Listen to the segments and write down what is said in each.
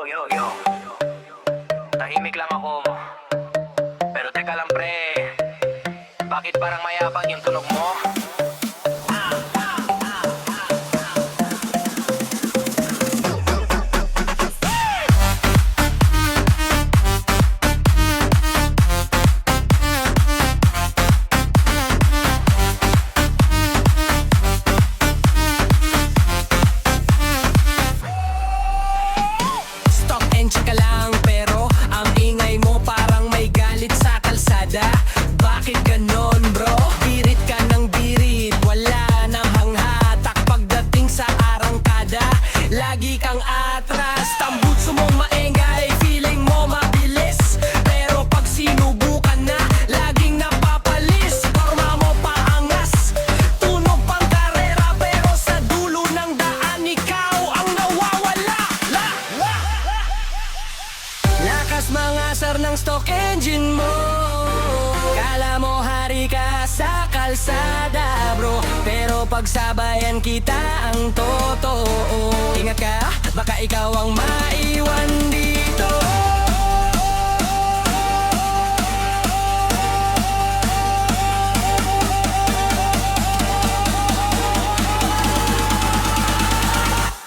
Yo, tahimik lang ako. Pero teka lang pre, bakit parang mayabang yung tunog mo? Ka lang pero ang ingay mo parang may galit sa kalsada. Bakit ganon bro? Birit ka ng birit, wala nang hanghatak pagdating sa arangkada. Lagi kang atras, tambutso mong maengay, feeling mo mabilis. Pero pag sinubukan na, laging napapalis. Forma mo paangas, tunog pang karera, pero sa dulo ng daan ikaw ang nawawala. Lakas mangasar ng stock engine mo, kala mo hari ka sa kalsada bro, pero pagsabayan kita ang totoo. Ingat ka, baka ikaw ang maiwan dito.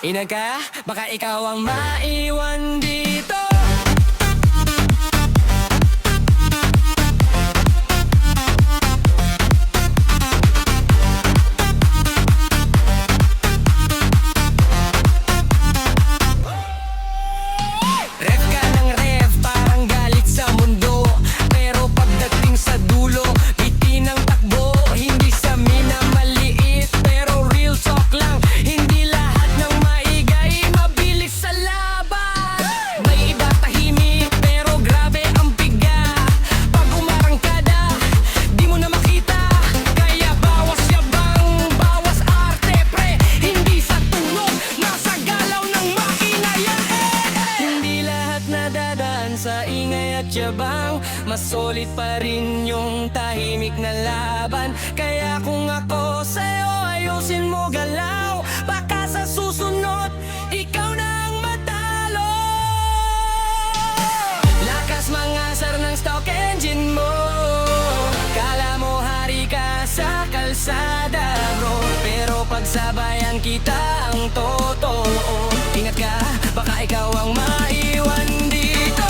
Ingat ka, baka ikaw ang maiwan dito. Ref ka ng ref, parang galit sa mundo, pero pagdating sa dulo, bitin ang takbo. Hindi sa minamaliit, pero real talk lang. Hindi lahat ng maigay mabilis sa laban. May iba tahimik, pero grabe ang biga. Pag umarangkada, di mo na makita. Kaya bawas yabang, bawas arte pre. Hindi sa tunog, nasa galaw ng makina yan. Hindi lahat nadadaan sa ingay at yabang, mas solid pa rin yung tahimik na laban. Kaya kung ako sa'yo, ayusin mo galaw. Baka sa susunod, ikaw na ang matalo. Lakas mangasar ng stock engine mo, kala mo hari ka sa kalsada bro, pero pagsabayan kita ang totoo. Ingat ka, baka ikaw ang maiwan dito.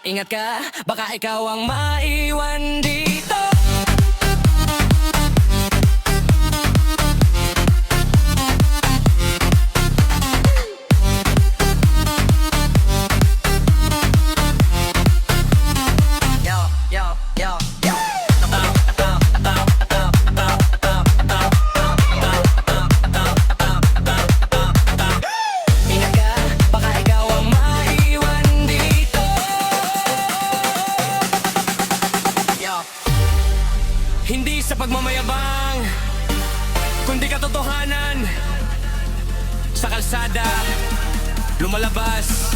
Ingat ka, baka ikaw ang maiwan dito. Ingat ka, baka ikaw ang maiwan dito. Hindi sa pagmamayabang, kundi katotohanan. Sa kalsada, lumalabas